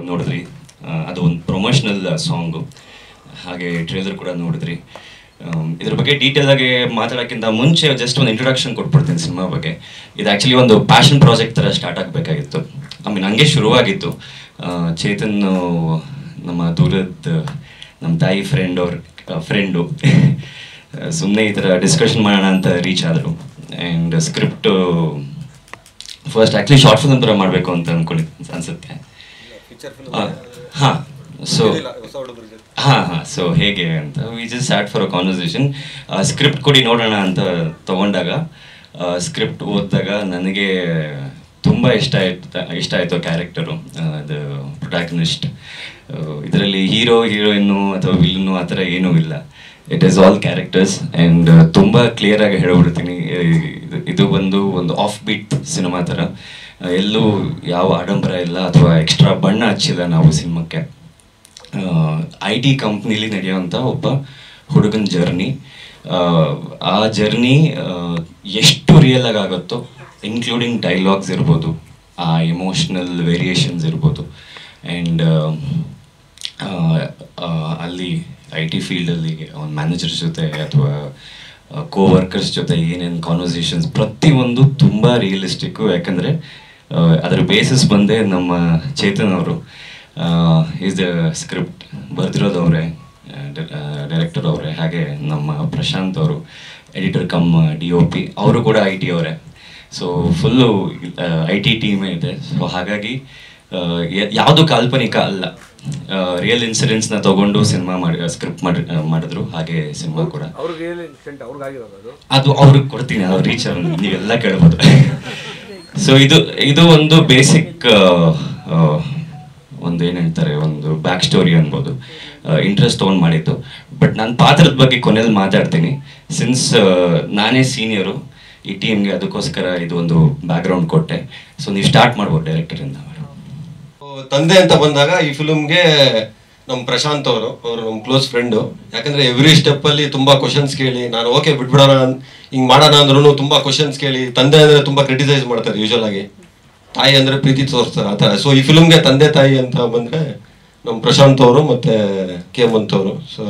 ನೋಡಿದ್ರಿ, ಅದು ಒಂದು ಪ್ರಮೋಷನಲ್ ಸಾಂಗು, ಹಾಗೆ ಟ್ರೇಲರ್ ಕೂಡ ನೋಡಿದ್ರಿ. ಇದ್ರ ಬಗ್ಗೆ ಡೀಟೇಲ್ ಆಗಿ ಮಾತಾಡೋಕ್ಕಿಂತ ಮುಂಚೆ ಜಸ್ಟ್ ಒಂದು ಇಂಟ್ರೊಡಕ್ಷನ್ ಕೊಟ್ಬಿಡ್ತೀನಿ ಸಿನಿಮಾ ಬಗ್ಗೆ. ಇದು ಆ್ಯಕ್ಚುಲಿ ಒಂದು ಪ್ಯಾಷನ್ ಪ್ರಾಜೆಕ್ಟ್ ಥರ ಸ್ಟಾರ್ಟ್ ಆಗಬೇಕಾಗಿತ್ತು. ಹಂಗೆ ಶುರುವಾಗಿತ್ತು. ಚೇತನ್ ನಮ್ಮ ದೂರದ ನಮ್ಮ ತಾಯಿ ಫ್ರೆಂಡು ಸುಮ್ಮನೆ ಈ ಥರ ಡಿಸ್ಕಷನ್ ಮಾಡೋಣ ಅಂತ ರೀಚ್ ಆದರು. And script first actually short film ಥರ ಮಾಡಬೇಕು ಅಂತ ಅನ್ಸುತ್ತೆ. ಹಾಂ ಸೊ ಹೇಗೆ ಅಂತ we just start for a conversation. Script ಕೊಡಿ ನೋಡೋಣ ಅಂತ ತೊಗೊಂಡಾಗ ಸ್ಕ್ರಿಪ್ಟ್ ಓದಿದಾಗ ನನಗೆ ತುಂಬ ಇಷ್ಟ ಆಯಿತು ಕ್ಯಾರೆಕ್ಟರು, ಅದು ಪ್ರೊಟ್ಯಾಗನಿಸ್ಟ್. ಇದರಲ್ಲಿ ಹೀರೋಯಿನ್ನು ಅಥವಾ ವಿಲ್ಲನ್ನು ಆ ಥರ ಏನೂ ಇಲ್ಲ. It is all characters. And ತುಂಬ ಕ್ಲಿಯರಾಗಿ ಹೇಳ್ಬಿಡ್ತೀನಿ, ಇದು ಒಂದು ಆಫ್ ಬೀಟ್ ಸಿನಿಮಾ ಥರ. ಎಲ್ಲೂ ಯಾವ ಆಡಂಬರ ಇಲ್ಲ ಅಥವಾ ಎಕ್ಸ್ಟ್ರಾ ಬಣ್ಣ ಹಚ್ಚಿಲ್ಲ ನಾವು ಸಿನಿಮಾಕ್ಕೆ. IT ಕಂಪ್ನಿಲಿ ನಡೆಯುವಂಥ ಒಬ್ಬ ಹುಡುಗನ ಜರ್ನಿ. ಆ ಜರ್ನಿ ಎಷ್ಟು ರಿಯಲ್ ಆಗುತ್ತೋ, ಇನ್ಕ್ಲೂಡಿಂಗ್ ಡೈಲಾಗ್ಸ್ ಇರ್ಬೋದು, ಆ ಎಮೋಷ್ನಲ್ ವೇರಿಯೇಷನ್ಸ್ ಇರ್ಬೋದು. ಆ್ಯಂಡ್ ಅಲ್ಲಿ IT ಫೀಲ್ಡಲ್ಲಿ ಅವ್ನ ಮ್ಯಾನೇಜರ್ಸ್ ಜೊತೆ ಅಥವಾ ಕೋವರ್ಕರ್ಸ್ ಜೊತೆ ಏನೇನು ಕಾನ್ವರ್ಸೇಷನ್ಸ್ ಪ್ರತಿಯೊಂದು ತುಂಬ ರಿಯಲಿಸ್ಟಿಕ್ಕು. ಯಾಕಂದರೆ ಅದರ ಬೇಸಿಸ್ ಬಂದೇ ನಮ್ಮ ಚೇತನ್ ಅವರು. ಈಸ್ ದ ಸ್ಕ್ರಿಪ್ಟ್ ಬರೆದಿರೋದು ಅವರೇ, ಡೈರೆಕ್ಟರ್ ಅವರೇ, ಹಾಗೆ ನಮ್ಮ ಪ್ರಶಾಂತ್ ಅವರು ಎಡಿಟರ್ ಕಮ್ DOP, ಅವರು ಕೂಡ IT ಅವರೇ. ಸೊ ಫುಲ್ಲು IT ಟೀಮೇ ಇದೆ. ಸೊ ಹಾಗಾಗಿ ಯಾವುದು ಕಾಲ್ಪನಿಕ ಅಲ್ಲ, ರಿಯಲ್ ಇನ್ಸಿಡೆಂಟ್ಸ್ನ ತಗೊಂಡು ಸಿನಿಮಾ ಸ್ಕ್ರಿಪ್ಟ್ ಮಾಡಿದ್ರು. ಹಾಗೆ ಸಿನಿಮಾ ಕೂಡ ಅದು ಅವ್ರಿಗೆ ಕೊಡ್ತೀನಿ, ಅವ್ರು ರೀಚ್ ನೀವೆಲ್ಲ ಕೇಳ್ಬೋದು. ಸೊ ಇದು ಒಂದು ಬೇಸಿಕ್ ಒಂದು ಏನು ಹೇಳ್ತಾರೆ, ಒಂದು ಬ್ಯಾಕ್ ಸ್ಟೋರಿ ಅನ್ಬೋದು. ಇಂಟ್ರೆಸ್ಟ್ ತೊಗೊಂಡು ಮಾಡಿದ್ದು. ಬಟ್ ನಾನು ಪಾತ್ರದ ಬಗ್ಗೆ ಕೊನೆಯಲ್ಲಿ ಮಾತಾಡ್ತೀನಿ. ಸಿನ್ಸ್ ನಾನೇ ಸೀನಿಯರು ಈ ಟೀಮ್ಗೆ, ಅದಕ್ಕೋಸ್ಕರ ಇದು ಒಂದು ಬ್ಯಾಕ್ಗ್ರೌಂಡ್ ಕೊಟ್ಟೆ. ಸೊ ನೀವು ಸ್ಟಾರ್ಟ್ ಮಾಡ್ಬೋದು ಡೈರೆಕ್ಟರಿಂದ. ತಂದೆ ಅಂತ ಬಂದಾಗ ಈ ಫಿಲ್ಮ್ಗೆ ನಮ್ಮ ಪ್ರಶಾಂತ್ ಅವರು ನಮ್ಮ ಕ್ಲೋಸ್ ಫ್ರೆಂಡು. ಯಾಕಂದರೆ ಎವ್ರಿ ಸ್ಟೆಪ್ಪಲ್ಲಿ ತುಂಬ ಕ್ವಶನ್ಸ್ ಕೇಳಿ, ನಾನು ಓಕೆ ಬಿಟ್ಬಿಡೋಣ ಹಿಂಗೆ ಮಾಡೋಣ ಅಂದ್ರೂ ತುಂಬ ಕ್ವಶನ್ಸ್ ಕೇಳಿ, ತಂದೆ ಅಂದರೆ ತುಂಬ ಕ್ರಿಟಿಸೈಸ್ ಮಾಡ್ತಾರೆ ಯೂಶಲ್ ಆಗಿ, ತಾಯಿ ಅಂದರೆ ಪ್ರೀತಿ ತೋರಿಸ್ತಾರೆ ಆ ಥರ. ಸೊ ಈ ಫಿಲ್ಮ್ಗೆ ತಂದೆ ತಾಯಿ ಅಂತ ಬಂದರೆ ನಮ್ಮ ಪ್ರಶಾಂತ್ ಅವರು ಮತ್ತು ಕೇಮಂತ್ ಅವರು. ಸೊ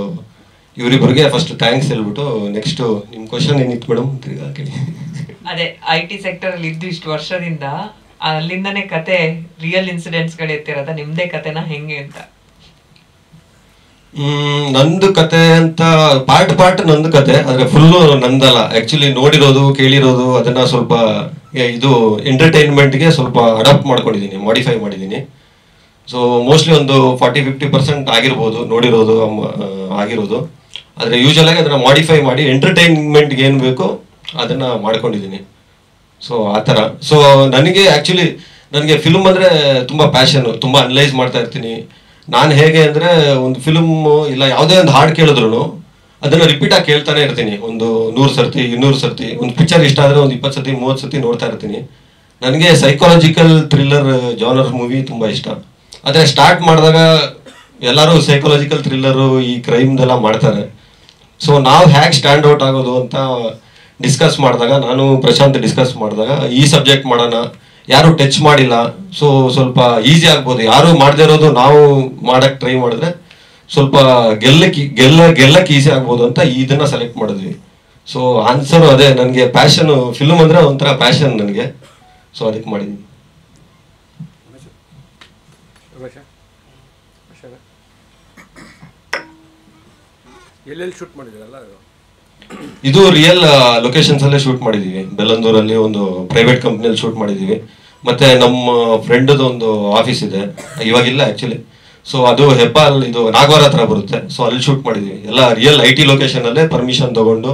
ಇವರಿಬ್ಬರಿಗೆ ಫಸ್ಟ್ ಥ್ಯಾಂಕ್ಸ್ ಹೇಳ್ಬಿಟ್ಟು ನೆಕ್ಸ್ಟು ನಿಮ್ಮ ಕ್ವಶನ್ ಏನಿತ್ತು ಮೇಡಮ್ ತಿರ್ಗಾ ಕೇಳಿ. ಅದೇ IT ಸೆಕ್ಟರಲ್ಲಿ ಇದ್ದು ಇಷ್ಟು ವರ್ಷದಿಂದ ಅಲ್ಲಿಂದನೇ ಕತೆ ರಿಯಲ್ ಇನ್ಸಿಡೆಂಟ್ಸ್ಗಳು ಎತ್ತಿರೋದ, ನಿಮ್ಮದೇ ಕತೆನ ಹೆಂಗೆ ಅಂತ? ನಂದು ಕತೆ ಅಂತ ಪಾರ್ಟ್ ನಂದು ಕತೆ, ಆದರೆ ಫುಲ್ಲು ನಂದಲ್ಲ. ಆ್ಯಕ್ಚುಲಿ ನೋಡಿರೋದು ಕೇಳಿರೋದು ಅದನ್ನು ಸ್ವಲ್ಪ ಇದು ಎಂಟರ್ಟೈನ್ಮೆಂಟ್ಗೆ ಸ್ವಲ್ಪ ಅಡಾಪ್ಟ್ ಮಾಡ್ಕೊಂಡಿದ್ದೀನಿ, ಮಾಡಿಫೈ ಮಾಡಿದ್ದೀನಿ. ಸೊ ಮೋಸ್ಟ್ಲಿ ಒಂದು 40-50% ಆಗಿರ್ಬೋದು ನೋಡಿರೋದು ಆಗಿರೋದು. ಆದರೆ ಯೂಶಲಾಗಿ ಅದನ್ನು ಮಾಡಿಫೈ ಮಾಡಿ ಎಂಟರ್ಟೈನ್ಮೆಂಟ್ಗೆ ಏನು ಬೇಕೋ ಅದನ್ನು ಮಾಡ್ಕೊಂಡಿದ್ದೀನಿ. ಸೊ ಆ ಥರ. ಸೊ ನನಗೆ ಫಿಲ್ಮ್ ಅಂದರೆ ತುಂಬ ಪ್ಯಾಷನ್ನು, ತುಂಬ ಅನಲೈಸ್ ಮಾಡ್ತಾ ಇರ್ತೀನಿ. ನಾನು ಹೇಗೆ ಅಂದರೆ ಒಂದು ಫಿಲ್ಮು ಇಲ್ಲ ಯಾವುದೇ ಒಂದು ಹಾಡು ಕೇಳಿದ್ರು ಅದನ್ನು ರಿಪೀಟಾಗಿ ಕೇಳ್ತಾನೆ ಇರ್ತೀನಿ, ಒಂದು 100 ಸರ್ತಿ 200 ಸರ್ತಿ. ಒಂದು ಪಿಕ್ಚರ್ ಇಷ್ಟ ಆದರೆ ಒಂದು 20 ಸರ್ತಿ 30 ಸರ್ತಿ ನೋಡ್ತಾ ಇರ್ತೀನಿ. ನನಗೆ ಸೈಕಾಲಜಿಕಲ್ ಥ್ರಿಲ್ಲರ್ ಜಾನರ್ ಮೂವಿ ತುಂಬ ಇಷ್ಟ. ಆದರೆ ಸ್ಟಾರ್ಟ್ ಮಾಡಿದಾಗ ಎಲ್ಲರೂ ಸೈಕಾಲಜಿಕಲ್ ಥ್ರಿಲ್ಲರು ಈ ಕ್ರೈಮ್ದೆಲ್ಲ ಮಾಡ್ತಾರೆ. ಸೊ ನಾವು ಹೇಗೆ ಸ್ಟ್ಯಾಂಡ್ ಔಟ್ ಆಗೋದು ಅಂತ ಡಿಸ್ಕಸ್ ಮಾಡಿದಾಗ, ನಾನು ಪ್ರಶಾಂತ್ ಡಿಸ್ಕಸ್ ಮಾಡಿದಾಗ ಈ ಸಬ್ಜೆಕ್ಟ್ ಮಾಡೋಣ, ಯಾರು ಟಚ್ ಮಾಡಿಲ್ಲ, ಸೊ ಸ್ವಲ್ಪ ಈಸಿ ಆಗ್ಬೋದು. ಯಾರು ಮಾಡದೇ ಇರೋದು ನಾವು ಮಾಡೋಕ್ಕೆ ಟ್ರೈ ಮಾಡಿದ್ರೆ ಸ್ವಲ್ಪ ಗೆಲ್ಲಕ್ಕೆ ಈಸಿ ಆಗ್ಬೋದು ಅಂತ ಇದನ್ನು ಸೆಲೆಕ್ಟ್ ಮಾಡಿದ್ವಿ. ಸೊ ಆನ್ಸರು ಅದೇ, ನನಗೆ ಪ್ಯಾಷನು, ಫಿಲ್ಮ್ ಅಂದರೆ ಒಂಥರ ಪ್ಯಾಷನ್ ನನಗೆ. ಸೊ ಅದಕ್ಕೆ ಮಾಡಿದ್ವಿ. ಎಲ್ಲೆಲ್ಲಿ ಶೂಟ್ ಮಾಡಿದ್ರಲ್ಲ? ಇದು ರಿಯಲ್ ಲೊಕೇಶನ್ಸ್ ಅಲ್ಲೇ ಶೂಟ್ ಮಾಡಿದ್ದೀವಿ. ಬೆಲ್ಲಂದೂರಲ್ಲಿ ಒಂದು ಪ್ರೈವೇಟ್ ಕಂಪ್ನಿಯಲ್ಲಿ ಶೂಟ್ ಮಾಡಿದ್ದೀವಿ. ಮತ್ತು ನಮ್ಮ ಫ್ರೆಂಡದು ಒಂದು ಆಫೀಸ್ ಇದೆ, ಇವಾಗಿಲ್ಲ ಆ್ಯಕ್ಚುಲಿ. ಸೊ ಅದು ಹೆಬ್ಬಾಲ್, ಇದು ನಾಗವಾರ ಹತ್ರ ಬರುತ್ತೆ. ಸೊ ಅಲ್ಲಿ ಶೂಟ್ ಮಾಡಿದ್ದೀವಿ. ಎಲ್ಲ ರಿಯಲ್ IT ಲೊಕೇಶನಲ್ಲೇ ಪರ್ಮಿಷನ್ ತೊಗೊಂಡು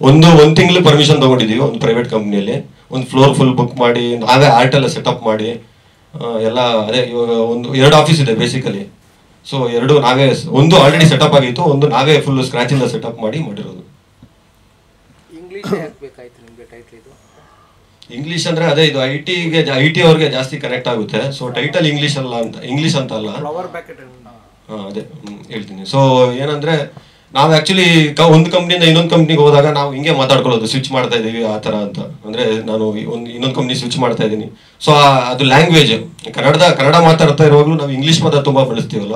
ಒಂದು ತಿಂಗಳು ಪರ್ಮಿಷನ್ ತೊಗೊಂಡಿದ್ದೀವಿ ಒಂದು ಪ್ರೈವೇಟ್ ಕಂಪ್ನಿಯಲ್ಲಿ. ಒಂದು ಫ್ಲೋರ್ ಫುಲ್ ಬುಕ್ ಮಾಡಿ ನಾವೇ ಆರ್ಟೆಲ್ಲ ಸೆಟಪ್ ಮಾಡಿ ಎಲ್ಲ. ಅದೇ ಇವಾಗ 2 ಆಫೀಸ್ ಇದೆ ಬೇಸಿಕಲಿ. ಸೊ 2 ನಾವೇ, ಒಂದು ಆಲ್ರೆಡಿ ಸೆಟಪ್ ಆಗಿತ್ತು, ಒಂದು ನಾವೇ ಫುಲ್ ಸ್ಕ್ರಾಚಿಂದ ಸೆಟಪ್ ಮಾಡಿರೋದು. ಇಂಗ್ಲೀಷ್ ಅಂದರೆ ಅದೇ, ಇದು IT ಅವ್ರಿಗೆ ಜಾಸ್ತಿ ಕನೆಕ್ಟ್ ಆಗುತ್ತೆ. ಸೊ ಟೈಟಲ್ ಇಂಗ್ಲೀಷ್ ಅಂತ ಅಲ್ಲ, ಅದೇ ಹೇಳ್ತೀನಿ. ಸೊ ಏನಂದರೆ ನಾವು ಆ್ಯಕ್ಚುಲಿ ಒಂದು ಕಂಪ್ನಿಯಿಂದ ಇನ್ನೊಂದು ಕಂಪ್ನಿಗೆ ಹೋದಾಗ ನಾವು ಹಿಂಗೆ ಮಾತಾಡ್ಕೊಳ್ಳೋದು, ಸ್ವಿಚ್ ಮಾಡ್ತಾ ಇದ್ದೀವಿ ಆ ಥರ ಅಂತ. ಅಂದರೆ ನಾನು ಇನ್ನೊಂದು ಕಂಪ್ನಿ ಸ್ವಿಚ್ ಮಾಡ್ತಾ ಇದ್ದೀನಿ. ಸೊ ಅದು ಲ್ಯಾಂಗ್ವೇಜ್, ಕನ್ನಡ ಮಾತಾಡ್ತಾ ಇರುವಾಗಲೂ ನಾವು ಇಂಗ್ಲೀಷ್ ಪದ ತುಂಬ ಬಳಸ್ತೀವಲ್ಲ,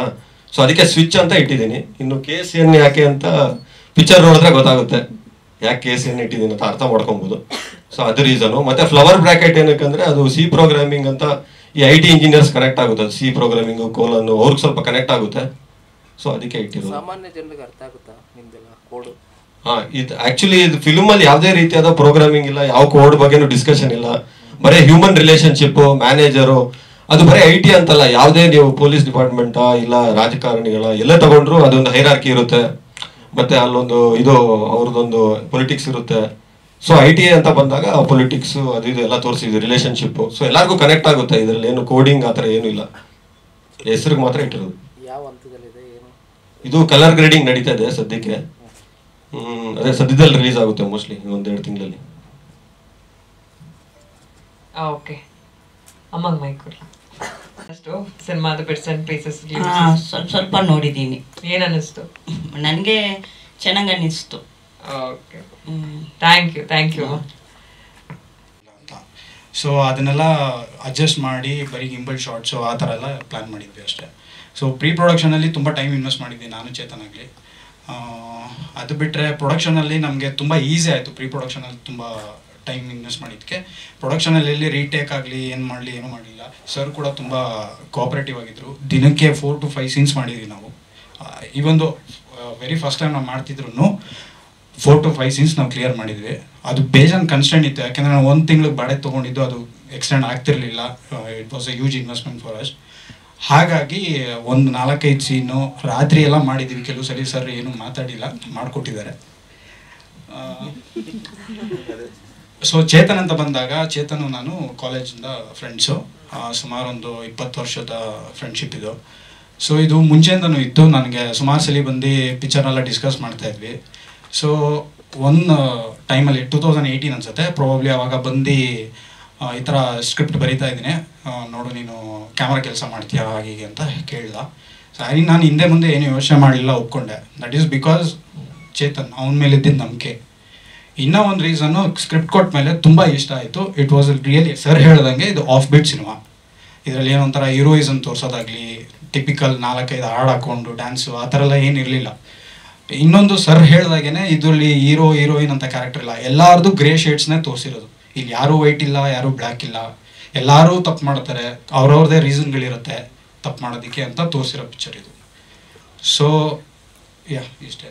ಸೊ ಅದಕ್ಕೆ ಸ್ವಿಚ್ ಅಂತ ಇಟ್ಟಿದ್ದೀನಿ. ಇನ್ನು KCN ಯಾಕೆ ಅಂತ ಪಿಕ್ಚರ್ ನೋಡಿದ್ರೆ ಗೊತ್ತಾಗುತ್ತೆ ಯಾಕೆ KCN ಇಟ್ಟಿದ್ದೀನಿ ಅಂತ ಅರ್ಥ ಮಾಡ್ಕೊಬೋದು. ಸೊ ಅದು ರೀಸನು. ಮತ್ತು ಫ್ಲವರ್ ಬ್ರ್ಯಾಕೆಟ್ ಏನಕ್ಕಂದರೆ ಅದು C ಪ್ರೋಗ್ರಾಮಿಂಗ್ ಅಂತ ಈ IT ಇಂಜಿನಿಯರ್ಸ್ ಕನೆಕ್ಟ್ ಆಗುತ್ತೆ. C ಪ್ರೋಗ್ರಾಮಿಂಗು ಕೋಲನ್ನು ಅವ್ರಿಗೆ ಸ್ವಲ್ಪ ಕನೆಕ್ಟ್ ಆಗುತ್ತೆ. ಸೊ ಅದಕ್ಕೆ ಇಟ್ಟಿರೋದು. ಸಾಮಾನ್ಯ ಜನರಿಗೆ ಅರ್ಥ ಆಗುತ್ತಾ ನಿಮ್ದೆಲ್ಲ ಕೋಡ್? ಇದು ಆಕ್ಚುಲಿ ಇದು ಫಿಲ್ಮಲ್ಲಿ ಯಾವುದೇ ರೀತಿಯಾದ ಪ್ರೋಗ್ರಾಮಿಂಗ್ ಇಲ್ಲ, ಯಾವ ಕೋಡ್ ಬಗ್ಗೆನೂ ಡಿಸ್ಕಷನ್ ಇಲ್ಲ. ಬರೀ ಹ್ಯೂಮನ್ ರಿಲೇಶನ್ಶಿಪ್, ಮ್ಯಾನೇಜರು, ಅದು ಬರೀ IT ಅಂತಲ್ಲ, ಯಾವುದೇ ನೀವು ಪೊಲೀಸ್ ಡಿಪಾರ್ಟ್ಮೆಂಟಾ ಇಲ್ಲ ರಾಜಕಾರಣಿಗಳ ಎಲ್ಲ ತಗೊಂಡ್ರು ಅದೊಂದು ಹೈರಾರ್ಕಿ ಇರುತ್ತೆ. ಮತ್ತೆ ಅಲ್ಲೊಂದು ಅವ್ರದ್ದೊಂದು ಪೊಲಿಟಿಕ್ಸ್ ಇರುತ್ತೆ. ಸೊ IT ಅಂತ ಬಂದಾಗ ಪೊಲಿಟಿಕ್ಸ್ ಅದು ಇದು ಎಲ್ಲ ತೋರಿಸಿದ್ವಿ, ರಿಲೇಶನ್ಶಿಪ್. ಸೊ ಎಲ್ಲರಿಗೂ ಕನೆಕ್ಟ್ ಆಗುತ್ತೆ. ಇದರಲ್ಲಿ ಏನು ಕೋಡಿಂಗ್ ಆ ಥರ ಏನೂ ಇಲ್ಲ, ಹೆಸರಿಗೆ ಮಾತ್ರ ಇಟ್ಟಿರೋದು. ಯಾವ ಹಂತದಲ್ಲಿದೆ ಏನು? ಇದು ಕಲರ್ ಗ್ರೇಡಿಂಗ್ ನಡೀತಾ ಇದೆ ಸದ್ಯಕ್ಕೆ. ಅದೇ ಸದ್ಯದಲ್ಲಿ ರಿಲೀಸ್ ಆಗುತ್ತೆ ಮೋಸ್ಟ್ಲಿ 1-2 ತಿಂಗಳಲ್ಲಿ. ಓಕೆ, ಅಮ್ಮಂಗ್ ಮೈಕ್ ಕೊಡಿ. ಅಷ್ಟು ಸಿನಿಮಾದ ಬಿಟ್ಸ್ ಅಂಡ್ ಪೀಸಸ್ ಸ್ವಲ್ಪ ನೋಡಿದ್ದೀನಿ. ಏನ್ ಅನ್ನಿಸ್ತು? ನನಗೆ ಚೆನ್ನಾಗಿ ಅನ್ನಿಸ್ತು. Okay, thank you. ಸೊ ಅದನ್ನೆಲ್ಲ ಅಡ್ಜಸ್ಟ್ ಮಾಡಿ ಬರೀ ಗಿಂಬಲ್ ಶಾರ್ಟ್ಸು ಆ ಥರ ಎಲ್ಲ ಪ್ಲ್ಯಾನ್ ಮಾಡಿದ್ವಿ ಅಷ್ಟೇ. ಸೊ ಪ್ರೀ ಪ್ರೊಡಕ್ಷನಲ್ಲಿ ತುಂಬ ಟೈಮ್ ಇನ್ವೆಸ್ಟ್ ಮಾಡಿದ್ವಿ ನಾನು, ಚೇತನ್ ಆಗಲಿ. ಅದು ಬಿಟ್ಟರೆ ಪ್ರೊಡಕ್ಷನಲ್ಲಿ ನಮಗೆ ತುಂಬ ಈಸಿ ಆಯಿತು. ಪ್ರೀ ಪ್ರೊಡಕ್ಷನಲ್ಲಿ ತುಂಬ ಟೈಮ್ ಇನ್ವೆಸ್ಟ್ ಮಾಡಿದ್ದಕ್ಕೆ ಪ್ರೊಡಕ್ಷನಲ್ಲಿ ಎಲ್ಲಿ ರೀಟೇಕ್ ಆಗಲಿ ಏನು ಮಾಡಲಿ ಏನೂ ಮಾಡಲಿಲ್ಲ. ಸರ್ ಕೂಡ ತುಂಬ ಕೋಆಪ್ರೇಟಿವ್ ಆಗಿದ್ದರು. ದಿನಕ್ಕೆ 4 to 5 ಸೀನ್ಸ್ ಮಾಡಿದ್ವಿ ನಾವು. ಇವೊಂದು ವೆರಿ ಫಸ್ಟ್ ಟೈಮ್ ನಾವು ಮಾಡ್ತಿದ್ರು 4 to 5 ಸೀನ್ಸ್ ನಾವು ಕ್ಲಿಯರ್ ಮಾಡಿದ್ವಿ. ಅದು ಬೇಜಾನ್ ಕನ್ಸ್ಟೆಂಟ್ ಇತ್ತು, ಯಾಕೆಂದರೆ ನಾವು 1 ತಿಂಗ್ಳಿಗೆ ಬಾಡೆ ತೊಗೊಂಡಿದ್ದು, ಅದು ಎಕ್ಸ್ಟೆಂಡ್ ಆಗ್ತಿರ್ಲಿಲ್ಲ. It was A huge investment for us. ಹಾಗಾಗಿ ಒಂದು 4-5 ಸೀನು ರಾತ್ರಿ ಎಲ್ಲ ಮಾಡಿದ್ವಿ. ಕೆಲವು ಸಲ ಸರ್ ಏನು ಮಾತಾಡಿಲ್ಲ, ಮಾಡಿಕೊಟ್ಟಿದ್ದಾರೆ. ಸೊ ಚೇತನ್ ಅಂತ ಬಂದಾಗ, ಚೇತನು ನಾನು ಕಾಲೇಜಿಂದ ಫ್ರೆಂಡ್ಸು, ಸುಮಾರು ಒಂದು 20 ವರ್ಷದ ಫ್ರೆಂಡ್ಶಿಪ್ ಇದು. ಸೊ ಇದು ಮುಂಚೆಯಿಂದನೂ ಇತ್ತು. ನನಗೆ ಸುಮಾರು ಸಲ ಬಂದು ಪಿಕ್ಚರ್ನೆಲ್ಲ ಡಿಸ್ಕಸ್ ಮಾಡ್ತಾಯಿದ್ವಿ. ಸೊ ಒಂದು ಟೈಮಲ್ಲಿ 2018 ಅನ್ಸುತ್ತೆ ಪ್ರಾಬಬ್ಲಿ, ಅವಾಗ ಬಂದು ಈ ಥರ ಸ್ಕ್ರಿಪ್ಟ್ ಬರೀತಾ ಇದ್ದೀನಿ, ನೋಡು ನೀನು ಕ್ಯಾಮ್ರಾ ಕೆಲಸ ಮಾಡ್ತೀಯಾ ಹಾಗೆ ಅಂತ ಕೇಳ್ದ. ಸರಿ, ನಾನು ಹಿಂದೆ ಮುಂದೆ ಏನು ಯೋಚನೆ ಮಾಡಲಿಲ್ಲ, ಒಪ್ಕೊಂಡೆ. ದಟ್ ಈಸ್ ಬಿಕಾಸ್ ಚೇತನ್, ಅವನ ಮೇಲೆ ಇದ್ದಿದ್ದು ನಂಬಿಕೆ. ಇನ್ನೂ ಒಂದು ರೀಸನ್ನು, ಸ್ಕ್ರಿಪ್ಟ್ ಕೊಟ್ಟ ಮೇಲೆ ತುಂಬ ಇಷ್ಟ ಆಯಿತು. ಇಟ್ ವಾಸ್ ರಿಯಲಿ ಸರ್ ಹೇಳ್ದಂಗೆ ಇದು ಆಫ್ ಬೀಟ್ ಸಿನಿಮಾ. ಇದರಲ್ಲಿ ಏನೊಂಥರ ಹೀರೋಯಿಸಮ್ ತೋರಿಸೋದಾಗಲಿ, ಟಿಪಿಕಲ್ 4-5 ಹಾಡು ಹಾಕ್ಕೊಂಡು ಡ್ಯಾನ್ಸು ಆ ಥರ ಎಲ್ಲ ಏನಿರಲಿಲ್ಲ. ಇನ್ನೊಂದು ಸರ್ ಹೇಳ್ದಾಗೇ ಇದರಲ್ಲಿ ಹೀರೋಯಿನ್ ಅಂತ ಕ್ಯಾರೆಕ್ಟರ್ ಇಲ್ಲ, ಎಲ್ಲಾರ್ದು ಗ್ರೇ ಶೇಡ್ಸ್ನೇ ತೋರಿಸಿರೋದು. ಇಲ್ಲಿ ಯಾರೂ ವೈಟ್ ಇಲ್ಲ, ಯಾರೂ ಬ್ಲ್ಯಾಕ್ ಇಲ್ಲ, ಎಲ್ಲರೂ ತಪ್ಪು ಮಾಡ್ತಾರೆ, ಅವ್ರವ್ರದ್ದೇ ರೀಸನ್ಗಳಿರುತ್ತೆ ತಪ್ಪು ಮಾಡೋದಕ್ಕೆ ಅಂತ ತೋರಿಸಿರೋ ಪಿಕ್ಚರ್ ಇದು. ಸೊ ಇಷ್ಟೇ.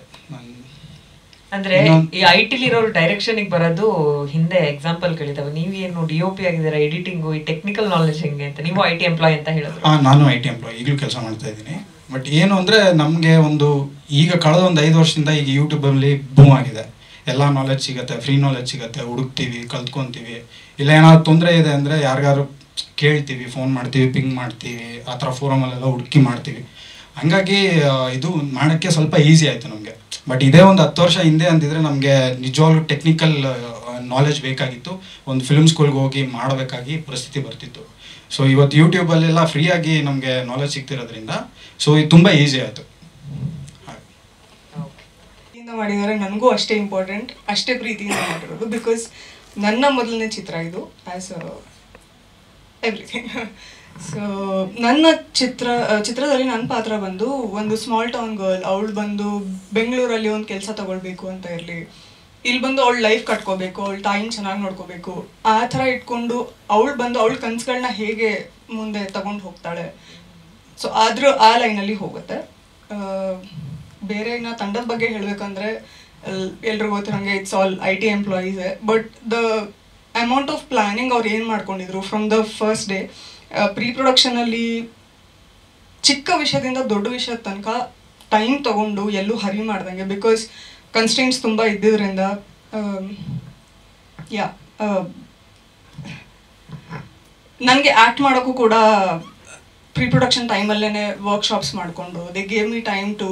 ಅಂದ್ರೆ ಈ IT-ಲಿರೋರು ಡೈರೆಕ್ಷನ್ಗೆ ಬರೋದು ಹಿಂದೆ ಎಕ್ಸಾಂಪಲ್ಗಳಿದಾವೆ. ನೀವೇನು DOP ಆಗಿದ್ದೀರಾ, ಎಡಿಟಿಂಗು, ಈ ಟೆಕ್ನಿಕಲ್ ನಾಲೆಜ್ ಹೆಂಗೆ ಅಂತ? ನೀವು IT ಎಂಪ್ಲಾಯ್ ಅಂತ ಹೇಳಿದ್ರು. ನಾನು IT ಎಂಪ್ಲಾಯ್, ಈಗಲೂ ಕೆಲಸ ಮಾಡ್ತಾ ಇದ್ದೀನಿ. ಬಟ್ ಏನು ಅಂದರೆ ನಮಗೆ ಈಗ ಕಳೆದ ಒಂದು 5 ವರ್ಷದಿಂದ ಈಗ ಯೂಟ್ಯೂಬಲ್ಲಿ ಬೂಮ್ ಆಗಿದೆ. ಎಲ್ಲ ನಾಲೆಜ್ ಸಿಗುತ್ತೆ, ಫ್ರೀ ನಾಲೆಜ್ ಸಿಗುತ್ತೆ, ಹುಡುಕ್ತೀವಿ, ಕಲ್ತ್ಕೊತೀವಿ. ಇಲ್ಲ ಏನಾದ್ರು ತೊಂದರೆ ಇದೆ ಅಂದರೆ ಯಾರಿಗಾರು ಕೇಳ್ತೀವಿ, ಫೋನ್ ಮಾಡ್ತೀವಿ, ಪಿಂಗ್ ಮಾಡ್ತೀವಿ, ಆ ಥರ ಫೋರಮಲ್ಲೆಲ್ಲ ಹುಡುಕಿ ಮಾಡ್ತೀವಿ. ಹಂಗಾಗಿ ಇದು ಮಾಡೋಕ್ಕೆ ಸ್ವಲ್ಪ ಈಸಿ ಆಯಿತು ನಮಗೆ. ಬಟ್ ಇದೇ ಒಂದು 10 ವರ್ಷ ಹಿಂದೆ ಅಂತಿದ್ರೆ ನಮಗೆ ನಿಜವಾಗ್ಲೂ ಟೆಕ್ನಿಕಲ್ ನಾಲೆಜ್ ಬೇಕಾಗಿತ್ತು, ಒಂದು ಫಿಲ್ಮ್ ಸ್ಕೂಲ್ಗೆ ಹೋಗಿ ಮಾಡಬೇಕಾಗಿ ಪರಿಸ್ಥಿತಿ ಬರ್ತಿತ್ತು. ಸೊ ಇವತ್ತು ಯೂಟ್ಯೂಬಲ್ಲೆಲ್ಲ ಫ್ರೀಯಾಗಿ ನಮಗೆ ನಾಲೆಜ್ ಸಿಗ್ತಿರೋದ್ರಿಂದ ಸೊ ಇದು ತುಂಬ ಈಸಿ ಆಯಿತು. ಮಾಡಿದರೆ ನನಗೂ ಅಷ್ಟೇ ಇಂಪಾರ್ಟೆಂಟ್, ಅಷ್ಟೇ ಪ್ರೀತಿಯಿಂದ ಮಾಡಿರೋದು. ಬಿಕಾಸ್ ನನ್ನ ಮೊದಲನೇ ಚಿತ್ರ ಇದು, ಆ್ಯಸ್ ಎವ್ರಿಥಿಂಗ್. ಸೊ ನನ್ನ ಚಿತ್ರದಲ್ಲಿ ನನ್ನ ಪಾತ್ರ ಬಂದು ಒಂದು ಸ್ಮಾಲ್ ಟೌನ್ ಗರ್ಲ್. ಅವಳು ಬಂದು ಬೆಂಗಳೂರಲ್ಲಿ ಒಂದು ಕೆಲಸ ತಗೊಳ್ಬೇಕು ಅಂತ ಇರಲಿ, ಇಲ್ಲಿ ಬಂದು ಅವಳು ಲೈಫ್ ಕಟ್ಕೋಬೇಕು, ಅವಳು ತಾಯಿನ ಚೆನ್ನಾಗಿ ನೋಡ್ಕೋಬೇಕು, ಆ ಥರ ಇಟ್ಕೊಂಡು ಅವಳು ಬಂದು ಅವಳ ಕನಸುಗಳನ್ನ ಹೇಗೆ ಮುಂದೆ ತಗೊಂಡು ಹೋಗ್ತಾಳೆ. ಸೊ ಆದರೂ ಆ ಲೈನಲ್ಲಿ ಹೋಗುತ್ತೆ. ಬೇರೆ ಇನ್ನು ತಂಡದ ಬಗ್ಗೆ ಹೇಳಬೇಕಂದ್ರೆ ಎಲ್ರಿಗೂ ಗೊತ್ತಿರೋಂಗೆ it's all IT employees. But the amount of planning ಅವ್ರು ಏನು ಮಾಡ್ಕೊಂಡಿದ್ರು from the first day, pre ಪ್ರೊಡಕ್ಷನಲ್ಲಿ ಚಿಕ್ಕ ವಿಷಯದಿಂದ ದೊಡ್ಡ ವಿಷಯದ ತನಕ ಟೈಮ್ ತೊಗೊಂಡು ಎಲ್ಲೂ ಹರಿ ಮಾಡ್ದಂಗೆ, ಬಿಕಾಸ್ ಕನ್ಸ್ಟೆಂಟ್ಸ್ ತುಂಬ ಇದ್ದಿದ್ದರಿಂದ. ನನಗೆ ಆ್ಯಕ್ಟ್ ಮಾಡೋಕ್ಕೂ ಕೂಡ ಪ್ರೀ ಪ್ರೊಡಕ್ಷನ್ ಟೈಮಲ್ಲೇ ವರ್ಕ್ಶಾಪ್ಸ್ ಮಾಡಿಕೊಂಡು they gave me time to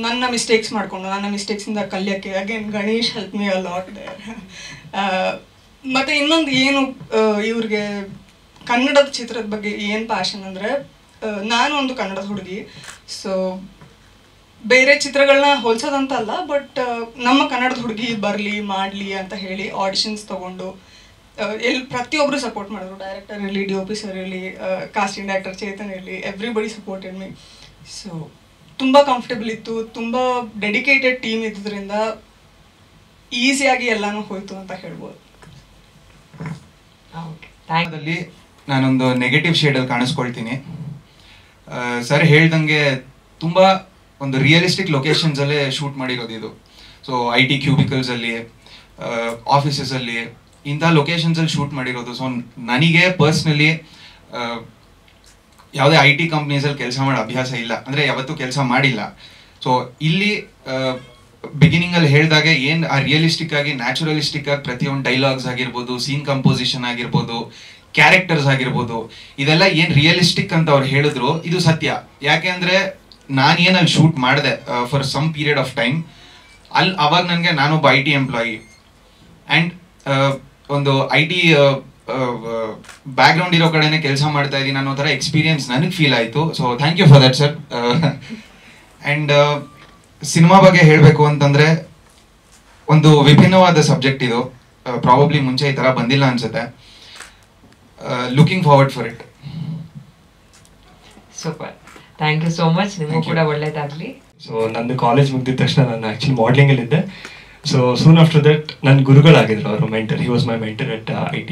ನನ್ನ ಮಿಸ್ಟೇಕ್ಸ್ ಮಾಡಿಕೊಂಡು ನನ್ನ ಮಿಸ್ಟೇಕ್ಸಿಂದ ಕಲಿಯೋಕ್ಕೆ. Again Ganesh help me a lot there. ಮತ್ತು ಇನ್ನೊಂದು ಏನು ಇವ್ರಿಗೆ ಕನ್ನಡದ ಚಿತ್ರದ ಬಗ್ಗೆ ಏನು ಪ್ಯಾಷನ್ ಅಂದರೆ, ನಾನು ಒಂದು ಕನ್ನಡದ ಹುಡುಗಿ. ಸೊ ಬೇರೆ ಚಿತ್ರಗಳನ್ನ ಹೋಲ್ಸೋದಂತ ಅಲ್ಲ, ಬಟ್ ನಮ್ಮ ಕನ್ನಡದ ಹುಡುಗಿ ಬರಲಿ ಮಾಡಲಿ ಅಂತ ಹೇಳಿ ಆಡಿಷನ್ಸ್ ತೊಗೊಂಡು ಪ್ರತಿಯೊಬ್ಬರು ಸಪೋರ್ಟ್ ಮಾಡಿದ್ರು. ಡೈರೆಕ್ಟರ್ ಇರಲಿ, DOP ಸರ್ ಇರಲಿ, ಕಾಸ್ಟಿಂಗ್ ಡೈರೆಕ್ಟರ್ ಚೇತನ್ ಇರಲಿ, ಎವ್ರಿಬಡಿ ಸಪೋರ್ಟೆಡ್ ಮೀ. ಸೊ ತುಂಬ ಕಂಫರ್ಟಬಲ್ ಇತ್ತು, ತುಂಬ ಡೆಡಿಕೇಟೆಡ್ ಟೀಮ್ ಇದ್ದಿದ್ದರಿಂದ ಈಸಿಯಾಗಿ ಎಲ್ಲನೂ ಹೋಯ್ತು ಅಂತ ಹೇಳ್ಬೋದು. ನಾನೊಂದು ನೆಗೆಟಿವ್ ಶೇಡಲ್ಲಿ ಕಾಣಿಸ್ಕೊಳ್ತೀನಿ. ಸರ್ ಹೇಳ್ದಂಗೆ ತುಂಬ ಒಂದು ರಿಯಲಿಸ್ಟಿಕ್ ಲೊಕೇಶನ್ಸಲ್ಲೇ ಶೂಟ್ ಮಾಡಿರೋದು ಇದು. ಸೊ IT ಕ್ಯೂಬಿಕಲ್ಸಲ್ಲಿ, ಆಫೀಸಸಲ್ಲಿ, ಇಂಥ ಲೊಕೇಶನ್ಸಲ್ಲಿ ಶೂಟ್ ಮಾಡಿರೋದು. ಸೊ ನನಗೆ ಪರ್ಸ್ನಲಿ ಯಾವುದೇ IT ಕಂಪ್ನೀಸಲ್ಲಿ ಕೆಲಸ ಮಾಡೋ ಅಭ್ಯಾಸ ಇಲ್ಲ, ಅಂದರೆ ಯಾವತ್ತೂ ಕೆಲಸ ಮಾಡಿಲ್ಲ. ಸೊ ಇಲ್ಲಿ ಬಿಗಿನಿಂಗಲ್ಲಿ ಹೇಳಿದಾಗೆ ಏನು ಆ ರಿಯಲಿಸ್ಟಿಕ್ ಆಗಿ, ನ್ಯಾಚುರಲಿಸ್ಟಿಕ್ ಆಗಿ ಪ್ರತಿಯೊಂದು ಡೈಲಾಗ್ಸ್ ಆಗಿರ್ಬೋದು, ಸೀನ್ ಕಂಪೋಸಿಷನ್ ಆಗಿರ್ಬೋದು, ಕ್ಯಾರೆಕ್ಟರ್ಸ್ ಆಗಿರ್ಬೋದು, ಇದೆಲ್ಲ ಏನು ರಿಯಲಿಸ್ಟಿಕ್ ಅಂತ ಅವ್ರು ಹೇಳಿದ್ರು ಇದು ಸತ್ಯ. ಯಾಕೆ ಅಂದರೆ ನಾನು ಏನಲ್ಲಿ ಶೂಟ್ ಮಾಡಿದೆ for some period of time, ಅವಾಗ ನನಗೆ ನಾನೊಬ್ಬ IT ಎಂಪ್ಲಾಯಿ ಆ್ಯಂಡ್ ಒಂದು IT ಬ್ಯಾಕ್ಗ್ರೌಂಡ್ ಇರೋ ಕಡೆನೇ ಕೆಲಸ ಮಾಡ್ತಾ ಇದ್ದೀನಿ ಅನ್ನೋ ಥರ ಎಕ್ಸ್ಪೀರಿಯನ್ಸ್ ನನಗೆ ಫೀಲ್ ಆಯಿತು. So thank you for that sir. And cinema ಬಗ್ಗೆ ಹೇಳಬೇಕು ಅಂತಂದರೆ ಒಂದು ವಿಭಿನ್ನವಾದ ಸಬ್ಜೆಕ್ಟ್ ಇದು. ಪ್ರಾಬಬ್ಲಿ ಮುಂಚೆ ಈ ಥರ ಬಂದಿಲ್ಲ ಅನ್ಸುತ್ತೆ. Looking forward for it. Super, thank you so much. ನಿಮಗೂ ಕೂಡ ಒಳ್ಳೇದಾಗಲಿ. ಸೊ ನಂದು ಕಾಲೇಜ್ ಮುಗಿದ ತಕ್ಷಣ ನಾನು ಆ್ಯಕ್ಚುಲಿ ಮಾಡ್ಲಿಂಗಲ್ಲಿದ್ದೆ. ಸೊ ಸೂನ್ ಆಫ್ಟರ್ ದಟ್ ನನ್ನ ಗುರುಗಳಾಗಿದ್ರು, ಅವರು mentor. He was my mentor at IT.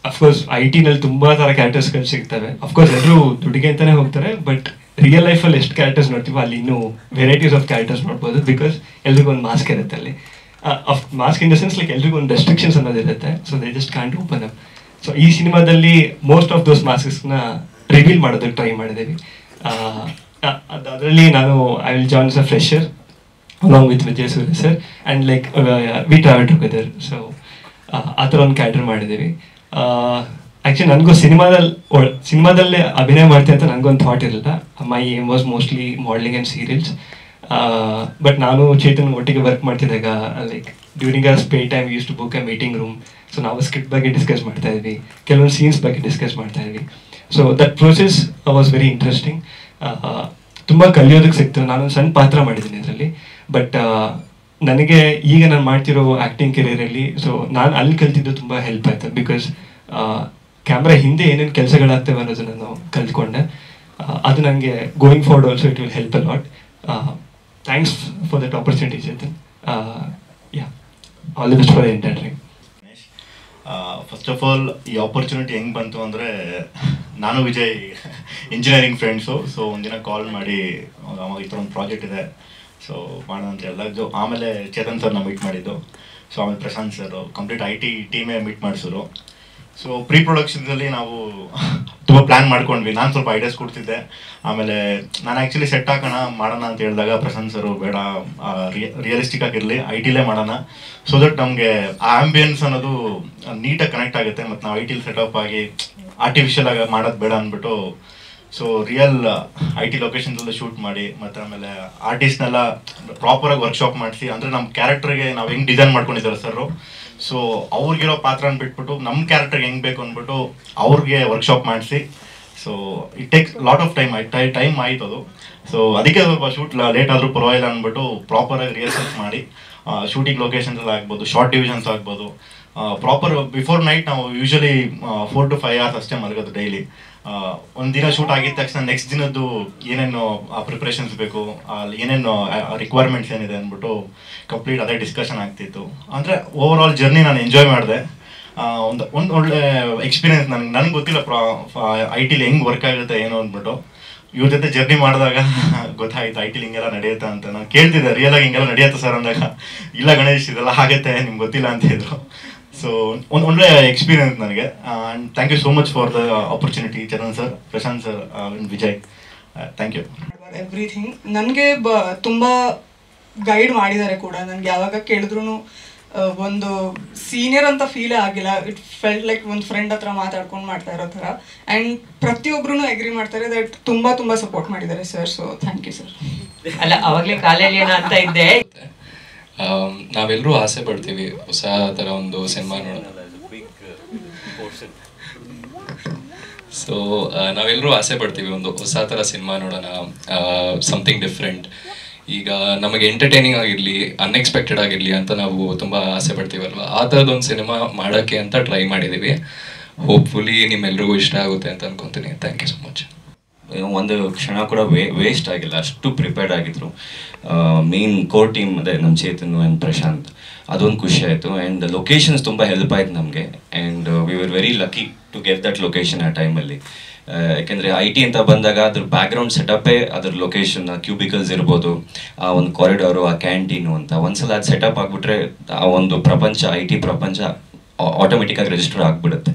Of course IT ನಲ್ಲಿ ತುಂಬ ಥರ ಕ್ಯಾರೆಕ್ಟರ್ಸ್ಗಳು ಸಿಗ್ತವೆ. ಅಫ್ಕೋರ್ಸ್ ಎಲ್ಲರೂ ದುಡ್ಡಿಗೆ ಅಂತಲೇ ಹೋಗ್ತಾರೆ, ಬಟ್ ರಿಯಲ್ ಲೈಫಲ್ಲಿ ಎಷ್ಟು ಕ್ಯಾರೆಕ್ಟರ್ಸ್ ನೋಡ್ತೀವೋ ಅಲ್ಲಿ ಇನ್ನೂ ವೆರೈಟೀಸ್ ಆಫ್ ಕ್ಯಾರೆಕ್ಟರ್ಸ್ ನೋಡ್ಬೋದು. ಬಿಕಾಸ್ ಎಲ್ರಿಗೂ ಒಂದು ಮಾಸ್ಕ್ ಇರುತ್ತೆ ಅಲ್ಲಿ. Mask in the sense like ಎಲ್ರಿಗೂ ಒಂದು ರೆಸ್ಟ್ರಿಕ್ಷನ್ಸ್ ಅನ್ನೋದಿರುತ್ತೆ. So they just can't open up. So ಈ ಸಿನಿಮಾದಲ್ಲಿ ಮೋಸ್ಟ್ ಆಫ್ ದೋಸ್ ಮಾಸ್ಕ್ಸ್ನ ರಿವೀಲ್ ಮಾಡೋದಕ್ಕೆ ಟ್ರೈ ಮಾಡಿದ್ದೀವಿ. ಅದರಲ್ಲಿ ನಾನು I will join as a fresher along with Vijay Surya sir and like we travel together. So ಆ ಥರ ಒಂದು ಕ್ಯಾರೆಕ್ಟರ್ ಮಾಡಿದ್ದೀವಿ. ಆ್ಯಕ್ಚುಲಿ ನನಗೂ ಸಿನಿಮಾದಲ್ಲೇ ಅಭಿನಯ ಮಾಡ್ತೀನಿ ಅಂತ ನನಗೊಂದು ಥಾಟ್ ಇರಲಿಲ್ಲ. My aim was mostly modelling and serials. But ನಾನು ಚೇತನ್ ಒಟ್ಟಿಗೆ ವರ್ಕ್ ಮಾಡ್ತಿದ್ದಾಗ like during a spare time use to book a meeting room. So ನಾವು ಸ್ಕ್ರಿಪ್ಟ್ ಬಗ್ಗೆ ಡಿಸ್ಕಸ್ ಮಾಡ್ತಾ ಇದ್ವಿ, ಕೆಲವೊಂದು ಸೀನ್ಸ್ ಬಗ್ಗೆ ಡಿಸ್ಕಸ್ ಮಾಡ್ತಾ ಇದ್ವಿ. So that process was very interesting. ತುಂಬ ಕಲಿಯೋದಕ್ಕೆ ಸಿಕ್ತು. ನಾನೊಂದು ಸಣ್ಣ ಪಾತ್ರ ಮಾಡಿದ್ದೀನಿ ಇದರಲ್ಲಿ. ಬಟ್ ನನಗೆ ಈಗ ನಾನು ಮಾಡ್ತಿರೋ ಆ್ಯಕ್ಟಿಂಗ್ ಕೆರಿಯರಲ್ಲಿ ಸೊ ನಾನು ಅಲ್ಲಿ ಕಲ್ತಿದ್ದು ತುಂಬ ಹೆಲ್ಪ್ ಆಯಿತು. ಬಿಕಾಸ್ ಕ್ಯಾಮ್ರಾ ಹಿಂದೆ ಏನೇನು ಕೆಲಸಗಳಾಗ್ತವೆ ಅನ್ನೋದನ್ನು ನಾನು ಕಲ್ತ್ಕೊಂಡೆ. ಅದು ನನಗೆ going forward also it will help a lot. Thanks for that opportunity Chetan. Yeah, all the best for the entire time. First of all ಈ ಆಪರ್ಚುನಿಟಿ ಹೆಂಗೆ ಬಂತು ಅಂದರೆ, ನಾನು ವಿಜಯ್ ಇಂಜಿನಿಯರಿಂಗ್ ಫ್ರೆಂಡ್ಸು. ಸೊ ಒಂದಿನ ಕಾಲ್ ಮಾಡಿ ಅವಾಗ ಈ ಥರ ಒಂದು ಪ್ರಾಜೆಕ್ಟ್ ಇದೆ, ಸೊ ಮಾಡೋಣ ಅಂತ ಎಲ್ಲ. ಆಮೇಲೆ ಚೇತನ್ ಸರ್ನ ಮೀಟ್ ಮಾಡಿದ್ದು. ಸೊ ಆಮೇಲೆ ಪ್ರಶಾಂತ್ ಸರ್ ಕಂಪ್ಲೀಟ್ IT ಟೀಮೇ ಮೀಟ್ ಮಾಡಿಸಿದ್ರು. ಸೊ ಪ್ರೀ ಪ್ರೊಡಕ್ಷನ್ಸಲ್ಲಿ ನಾವು ತುಂಬ ಪ್ಲ್ಯಾನ್ ಮಾಡ್ಕೊಂಡ್ವಿ. ನಾನು ಸ್ವಲ್ಪ ಐಡಿಯಾಸ್ ಕೊಡ್ತಿದ್ದೆ. ಆಮೇಲೆ ನಾನು ಆ್ಯಕ್ಚುಲಿ ಸೆಟ್ ಹಾಕೋಣ ಮಾಡೋಣ ಅಂತ ಹೇಳಿದಾಗ ಪ್ರಶಾಂತ್ ಸರು ಬೇಡ, ರಿಯಲಿಸ್ಟಿಕ್ ಆಗಿರಲಿ, IT ಲೇ ಮಾಡೋಣ. ಸೊ ದಟ್ ನಮಗೆ ಆ ಆಂಬಿಯನ್ಸ್ ಅನ್ನೋದು ನೀಟಾಗಿ ಕನೆಕ್ಟ್ ಆಗುತ್ತೆ. ಮತ್ತು ನಾವು IT ಸೆಟಪ್ ಆಗಿ ಆರ್ಟಿಫಿಷಿಯಲ್ ಆಗಿ ಮಾಡೋದು ಬೇಡ ಅಂದ್ಬಿಟ್ಟು ಸೊ ರಿಯಲ್ IT ಲೊಕೇಶನ್ಸಲ್ಲಿ ಶೂಟ್ ಮಾಡಿ, ಮತ್ತು ಆಮೇಲೆ ಆರ್ಟಿಸ್ಟ್ನೆಲ್ಲ ಪ್ರಾಪರಾಗಿ ವರ್ಕ್ಶಾಪ್ ಮಾಡಿಸಿ, ಅಂದರೆ ನಮ್ಮ ಕ್ಯಾರೆಕ್ಟರ್ಗೆ ನಾವು ಹೆಂಗೆ ಡಿಸೈನ್ ಮಾಡ್ಕೊಂಡಿದ್ದಾರೆ ಸರ್. ಸೊ ಅವ್ರಿಗಿರೋ ಪಾತ್ರನ ಬಿಟ್ಬಿಟ್ಟು ನಮ್ಮ ಕ್ಯಾರೆಕ್ಟರ್ಗೆ ಹೆಂಗೆ ಬೇಕು ಅಂದ್ಬಿಟ್ಟು ಅವ್ರಿಗೆ ವರ್ಕ್ಶಾಪ್ ಮಾಡಿಸಿ. So it takes lot of time ಆಯಿತು ಅದು. ಸೊ ಅದಕ್ಕೆ ಸ್ವಲ್ಪ ಶೂಟ್ ಲೇಟ್ ಆದರೂ ಪರವಾಗಿಲ್ಲ ಅಂದ್ಬಿಟ್ಟು ಪ್ರಾಪರಾಗಿ ರಿಹರ್ಸಲ್ಸ್ ಮಾಡಿ, ಶೂಟಿಂಗ್ ಲೊಕೇಶನ್ಸ್ ಆಗ್ಬೋದು, ಶಾರ್ಟ್ ಡಿವಿಷನ್ಸ್ ಆಗ್ಬೋದು, ಪ್ರಾಪರ್ ಬಿಫೋರ್ ನೈಟ್ ನಾವು ಯೂಶಲಿ 4 to 5 hours ಅಷ್ಟೇ ಮಲಗೋದು ಡೈಲಿ. ಒಂದಿನ ಶೂಟ್ ಆಗಿದ ತಕ್ಷಣ ನೆಕ್ಸ್ಟ್ ದಿನದ್ದು ಏನೇನು ಪ್ರಿಪ್ರೇಷನ್ಸ್ ಬೇಕು, ಏನೇನು ರಿಕ್ವೈರ್ಮೆಂಟ್ಸ್ ಏನಿದೆ ಅಂದ್ಬಿಟ್ಟು ಕಂಪ್ಲೀಟ್ ಅದೇ ಡಿಸ್ಕಷನ್ ಆಗ್ತಿತ್ತು. ಅಂದರೆ ಓವರ್ ಆಲ್ ಜರ್ನಿ ನಾನು ಎಂಜಾಯ್ ಮಾಡಿದೆ. ಒಂದು ಒಳ್ಳೆ ಎಕ್ಸ್ಪೀರಿಯನ್ಸ್. ನನಗೆ ಗೊತ್ತಿಲ್ಲ IT ಹೆಂಗೆ ವರ್ಕ್ ಆಗುತ್ತೆ ಏನೋ ಅಂದ್ಬಿಟ್ಟು. ಇವ್ರ ಜೊತೆ ಜರ್ನಿ ಮಾಡಿದಾಗ ಗೊತ್ತಾಯ್ತು IT ಹಿಂಗೆಲ್ಲ ನಡೆಯುತ್ತೆ ಅಂತ. ನಾನು ಕೇಳ್ತಿದ್ದೆ ರಿಯಲ್ ಆಗಿ ಹಿಂಗೆಲ್ಲ ನಡೆಯುತ್ತೆ ಸರ್ ಅಂದಾಗ, ಇಲ್ಲ ಗಣೇಶ್ ಇದೆಲ್ಲ ಆಗುತ್ತೆ ನಿಮ್ಗೆ ಗೊತ್ತಿಲ್ಲ ಅಂತ ಇದ್ರು. ಸೊ ಒಂದು ಒಳ್ಳೆ ಎಕ್ಸ್ಪೀರಿಯನ್ಸ್ ನನಗೆ. And thank you so much for the opportunity Charan sir, Prashanth sir, Vijay. Thank you. Everything ನನಗೆ ತುಂಬ ಗೈಡ್ ಮಾಡಿದ್ದಾರೆ ಕೂಡ. ನನಗೆ ಯಾವಾಗ ಕೇಳಿದ್ರು ಒಂದು ಸೀನಿಯರ್ ಅಂತ ಫೀಲೇ ಆಗಿಲ್ಲ. ಇಟ್ ಫೆಲ್ಟ್ ಲೈಕ್ ಒಂದು ಫ್ರೆಂಡ್ ಹತ್ರ ಮಾತಾಡ್ಕೊಂಡು ಮಾಡ್ತಾ ಇರೋ ಥರ. ಆ್ಯಂಡ್ ಪ್ರತಿಯೊಬ್ಬರೂ ಅಗ್ರಿ ಮಾಡ್ತಾರೆ ದಟ್ ತುಂಬ ಸಪೋರ್ಟ್ ಮಾಡಿದ್ದಾರೆ ಸರ್. So thank you sir. ಅಲ್ಲ, ಅವಾಗಲೇ ಕಾಲೇಜ್ ಏನೋ ಅಂತ ಇದ್ದೆ. ನಾವೆಲ್ಲರೂ ಆಸೆ ಪಡ್ತೀವಿ ಹೊಸ ಥರ ಒಂದು ಸಿನಿಮಾ ನೋಡೋಣ. ಸೊ ನಾವೆಲ್ಲರೂ ಆಸೆ ಪಡ್ತೀವಿ ಒಂದು ಹೊಸ ಥರ ಸಿನಿಮಾ ನೋಡೋಣ, ಸಮಥಿಂಗ್ ಡಿಫ್ರೆಂಟ್. ಈಗ ನಮಗೆ ಎಂಟರ್ಟೈನಿಂಗ್ ಆಗಿರಲಿ, ಅನ್ಎಕ್ಸ್ಪೆಕ್ಟೆಡ್ ಆಗಿರಲಿ ಅಂತ ನಾವು ತುಂಬ ಆಸೆ ಪಡ್ತೀವಲ್ವ, ಆ ಥರದೊಂದು ಸಿನಿಮಾ ಮಾಡೋಕ್ಕೆ ಅಂತ ಟ್ರೈ ಮಾಡಿದ್ದೀವಿ. ಹೋಪ್ಫುಲಿ ನಿಮ್ಮೆಲ್ರಿಗೂ ಇಷ್ಟ ಆಗುತ್ತೆ ಅಂತ ಅನ್ಕೊತೀನಿ. Thank you so much. ಒಂದು ಕ್ಷಣ ಕೂಡ ವೇಸ್ಟ್ ಆಗಿಲ್ಲ, ಅಷ್ಟು ಪ್ರಿಪೇರ್ಡ್ ಆಗಿದ್ರು. ಮೇನ್ ಕೋರ್ ಟೀಮ್ ಅದೇ ನಮ್ಮ ಚೇತನ್ ಆ್ಯಂಡ್ ಪ್ರಶಾಂತ್, ಅದೊಂದು ಖುಷಿ ಆಯಿತು. ಆ್ಯಂಡ್ ಲೊಕೇಶನ್ಸ್ ತುಂಬ ಹೆಲ್ಪ್ ಆಯ್ತು ನಮಗೆ. And we were very lucky to get that location ಆ ಟೈಮಲ್ಲಿ. ಯಾಕೆಂದರೆ IT ಅಂತ ಬಂದಾಗ ಅದ್ರ ಬ್ಯಾಕ್ಗ್ರೌಂಡ್ ಸೆಟಪ್ಪೇ ಅದ್ರ ಲೊಕೇಶನ್, ಕ್ಯೂಬಿಕಲ್ಸ್ ಇರ್ಬೋದು, ಆ ಒಂದು ಕಾರಿಡಾರು, ಆ ಕ್ಯಾಂಟೀನು ಅಂತ ಒಂದ್ಸಲ ಅದು ಸೆಟಪ್ ಆಗಿಬಿಟ್ರೆ ಆ ಒಂದು ಪ್ರಪಂಚ, IT ಪ್ರಪಂಚ ಆಟೋಮೆಟಿಕ್ಕಾಗಿ ರಿಜಿಸ್ಟರ್ ಆಗಿಬಿಡುತ್ತೆ.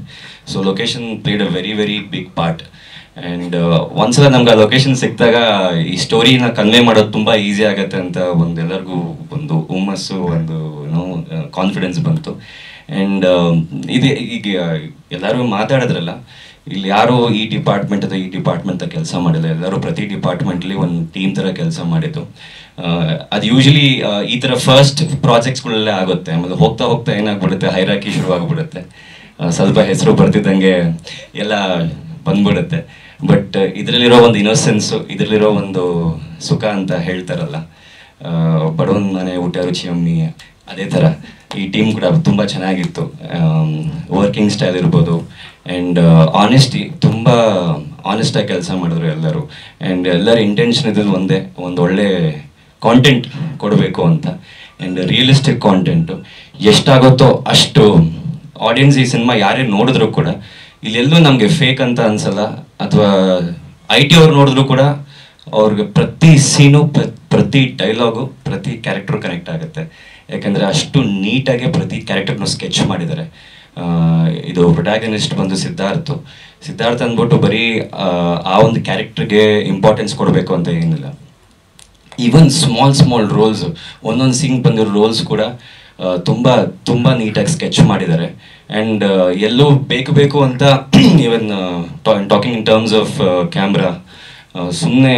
So location played a very very big part. And ಒಂದ್ಸಲ ನಮ್ಗೆ ಆ ಲೊಕೇಶನ್ ಸಿಕ್ಕಿದಾಗ ಈ ಸ್ಟೋರಿನ ಕನ್ವೆ ಮಾಡೋದು ತುಂಬ ಈಸಿ ಆಗುತ್ತೆ ಅಂತ ಎಲ್ಲರಿಗೂ ಒಂದು ಹುಮ್ಮಸ್ಸು, ಒಂದು ಕಾನ್ಫಿಡೆನ್ಸ್ ಬಂತು. ಆ್ಯಂಡ್ ಇದು ಈಗ ಎಲ್ಲರೂ ಮಾತಾಡಿದ್ರಲ್ಲ, ಇಲ್ಲಿ ಯಾರು ಈ ಡಿಪಾರ್ಟ್ಮೆಂಟ್ ಅಥವಾ ಈ ಡಿಪಾರ್ಟ್ಮೆಂಟ್ ಕೆಲಸ ಮಾಡಿಲ್ಲ, ಎಲ್ಲರೂ ಪ್ರತಿ ಡಿಪಾರ್ಟ್ಮೆಂಟ್ಲಿ ಒಂದು ಟೀಮ್ ಥರ ಕೆಲಸ ಮಾಡಿದ್ದು. ಅದು ಯೂಶಲಿ ಈ ಥರ ಫಸ್ಟ್ ಪ್ರಾಜೆಕ್ಟ್ಸ್ಗಳಲ್ಲೇ ಆಗುತ್ತೆ. ಆಮೇಲೆ ಹೋಗ್ತಾ ಹೋಗ್ತಾ ಏನಾಗ್ಬಿಡುತ್ತೆ, ಹೈರಾಕಿ ಶುರು ಆಗ್ಬಿಡುತ್ತೆ. ಸ್ವಲ್ಪ ಹೆಸರು ಬರ್ತಿದ್ದಂಗೆ ಎಲ್ಲ ಬಂದ್ಬಿಡುತ್ತೆ. ಬಟ್ ಇದರಲ್ಲಿರೋ ಒಂದು ಇನ್ನೋಸೆನ್ಸು, ಇದರಲ್ಲಿರೋ ಒಂದು ಸುಖ ಅಂತ ಹೇಳ್ತಾರಲ್ಲ, ಬಡವನ ಮನೆ ಊಟ ರುಚಿ ಅಮ್ಮಿ, ಅದೇ ಥರ ಈ ಟೀಮ್ ಕೂಡ ತುಂಬ ಚೆನ್ನಾಗಿತ್ತು. ವರ್ಕಿಂಗ್ ಸ್ಟೈಲ್ ಇರ್ಬೋದು, ಆ್ಯಂಡ್ ಆನೆಸ್ಟಿ, ತುಂಬ ಆನೆಸ್ಟಾಗಿ ಕೆಲಸ ಮಾಡಿದ್ರು ಎಲ್ಲರೂ. ಆ್ಯಂಡ್ ಎಲ್ಲರ ಇಂಟೆನ್ಷನ್ ಇದ್ದಿದ್ದು ಒಂದೇ, ಒಂದು ಒಳ್ಳೆ ಕಾಂಟೆಂಟ್ ಕೊಡಬೇಕು ಅಂತ. ಆ್ಯಂಡ್ ರಿಯಲಿಸ್ಟಿಕ್ ಕಾಂಟೆಂಟು ಎಷ್ಟಾಗುತ್ತೋ ಅಷ್ಟು ಆಡಿಯನ್ಸ್ ಈ ಸಿನಿಮಾ ಯಾರೇ ನೋಡಿದ್ರು ಕೂಡ ಇಲ್ಲೆಲ್ಲೂ ನಮಗೆ ಫೇಕ್ ಅಂತ ಅನ್ಸಲ್ಲ. ಅಥವಾ IT ಅವ್ರು ನೋಡಿದ್ರು ಕೂಡ ಅವ್ರಿಗೆ ಪ್ರತಿ ಸೀನು, ಪ್ರತಿ ಡೈಲಾಗು, ಪ್ರತಿ ಕ್ಯಾರೆಕ್ಟರ್ ಕನೆಕ್ಟ್ ಆಗುತ್ತೆ. ಯಾಕೆಂದರೆ ಅಷ್ಟು ನೀಟಾಗಿ ಪ್ರತಿ ಕ್ಯಾರೆಕ್ಟರ್ನು ಸ್ಕೆಚ್ ಮಾಡಿದ್ದಾರೆ. ಇದು ಪ್ರೊಟ್ಯಾಗನಿಸ್ಟ್ ಬಂದು ಸಿದ್ಧಾರ್ಥ ಅಂದ್ಬಿಟ್ಟು ಬರೀ ಆ ಒಂದು ಕ್ಯಾರೆಕ್ಟರ್ಗೆ ಇಂಪಾರ್ಟೆನ್ಸ್ ಕೊಡಬೇಕು ಅಂತ ಏನಿಲ್ಲ. ಈವನ್ ಸ್ಮಾಲ್ ರೋಲ್ಸ್, ಒಂದೊಂದು ಸೀನ್ ಬಂದಿರೋ ರೋಲ್ಸ್ ಕೂಡ ತುಂಬ ನೀಟಾಗಿ ಸ್ಕೆಚ್ ಮಾಡಿದ್ದಾರೆ. ಆ್ಯಂಡ್ ಎಲ್ಲೂ ಬೇಕು ಅಂತ even talking in terms of camera, ಸುಮ್ಮನೆ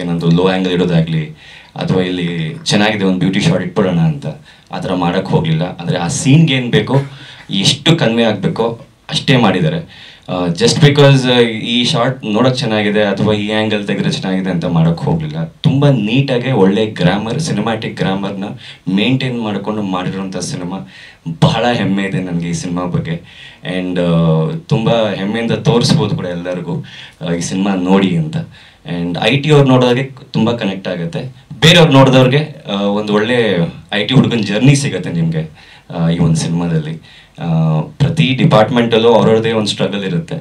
ಏನಂದ್ರು ಲೋ ಆ್ಯಂಗಲ್ ಇಡೋದಾಗಲಿ, ಅಥವಾ ಇಲ್ಲಿ ಚೆನ್ನಾಗಿದೆ ಒಂದು ಬ್ಯೂಟಿ ಶಾಟ್ ಇಟ್ಬಿಡೋಣ ಅಂತ ಆ ಥರ ಮಾಡೋಕ್ಕೆ ಹೋಗಲಿಲ್ಲ. ಅಂದರೆ ಆ ಸೀನ್ಗೆ ಏನು ಬೇಕೋ, ಎಷ್ಟು ಕನ್ವೆ ಆಗಬೇಕೋ ಅಷ್ಟೇ ಮಾಡಿದ್ದಾರೆ. ಜಸ್ಟ್ ಬಿಕಾಸ್ ಈ ಶಾರ್ಟ್ ನೋಡೋಕ್ಕೆ ಚೆನ್ನಾಗಿದೆ ಅಥವಾ ಈ ಆ್ಯಂಗಲ್ ತೆಗೆದ್ರೆ ಚೆನ್ನಾಗಿದೆ ಅಂತ ಮಾಡೋಕ್ಕೆ ಹೋಗಲಿಲ್ಲ. ತುಂಬ ನೀಟಾಗಿ ಒಳ್ಳೆ ಗ್ರಾಮರ್, ಸಿನಿಮ್ಯಾಟಿಕ್ ಗ್ರಾಮರ್ನ ಮೇಂಟೈನ್ ಮಾಡಿಕೊಂಡು ಮಾಡಿರೋಂಥ ಸಿನಿಮಾ. ಬಹಳ ಹೆಮ್ಮೆ ಇದೆ ನನಗೆ ಈ ಸಿನಿಮಾ ಬಗ್ಗೆ. ಆ್ಯಂಡ್ ತುಂಬ ಹೆಮ್ಮೆಯಿಂದ ತೋರಿಸ್ಬೋದು ಕೂಡ ಎಲ್ಲರಿಗೂ ಈ ಸಿನಿಮಾ ನೋಡಿ ಅಂತ. ಆ್ಯಂಡ್ IT ಅವ್ರು ನೋಡೋದಾಗೆ ತುಂಬ ಕನೆಕ್ಟ್ ಆಗುತ್ತೆ. ಬೇರೆಯವ್ರು ನೋಡಿದವ್ರಿಗೆ ಒಂದು ಒಳ್ಳೆ IT ಹುಡುಗನ ಜರ್ನಿ ಸಿಗುತ್ತೆ ನಿಮಗೆ ಈ ಒಂದು ಸಿನಿಮಾದಲ್ಲಿ. ಪ್ರತಿ ಡಿಪಾರ್ಟ್ಮೆಂಟಲ್ಲೂ ಅವ್ರವ್ರದ್ದೇ ಒಂದು ಸ್ಟ್ರಗಲ್ ಇರುತ್ತೆ.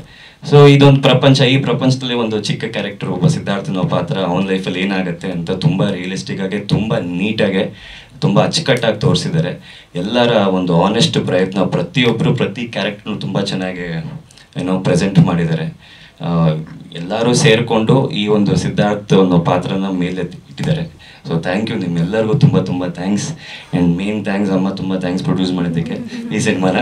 ಸೊ ಇದೊಂದು ಪ್ರಪಂಚ, ಈ ಪ್ರಪಂಚದಲ್ಲಿ ಒಂದು ಚಿಕ್ಕ ಕ್ಯಾರೆಕ್ಟರ್, ಒಬ್ಬ ಸಿದ್ಧಾರ್ಥನ ಪಾತ್ರ, ಅವನ ಲೈಫಲ್ಲಿ ಏನಾಗುತ್ತೆ ಅಂತ ತುಂಬ ರಿಯಲಿಸ್ಟಿಕ್ ಆಗಿ, ತುಂಬ ನೀಟಾಗಿ, ತುಂಬ ಅಚ್ಚುಕಟ್ಟಾಗಿ ತೋರಿಸಿದ್ದಾರೆ. ಎಲ್ಲರ ಒಂದು ಆನೆಸ್ಟ್ ಪ್ರಯತ್ನ, ಪ್ರತಿಯೊಬ್ಬರು ಪ್ರತಿ ಕ್ಯಾರೆಕ್ಟರ್ನು ತುಂಬ ಚೆನ್ನಾಗಿ ಪ್ರೆಸೆಂಟ್ ಮಾಡಿದ್ದಾರೆ. ಎಲ್ಲರೂ ಸೇರಿಕೊಂಡು ಈ ಒಂದು ಸಿದ್ಧಾರ್ಥ ಅನ್ನೋ ಪಾತ್ರನ ಮೇಲೆ ಇಟ್ಟಿದ್ದಾರೆ. ಸೊ ಥ್ಯಾಂಕ್ ಯು, ನಿಮ್ಮೆಲ್ಲರಿಗೂ ತುಂಬ ಥ್ಯಾಂಕ್ಸ್. ಆ್ಯಂಡ್ ಮೇನ್ ಥ್ಯಾಂಕ್ಸ್ ಅಮ್ಮ, ತುಂಬ ಥ್ಯಾಂಕ್ಸ್ ಪ್ರೊಡ್ಯೂಸ್ ಮಾಡಿದ್ದಕ್ಕೆ ಈ ಸಿನಿಮಾನ.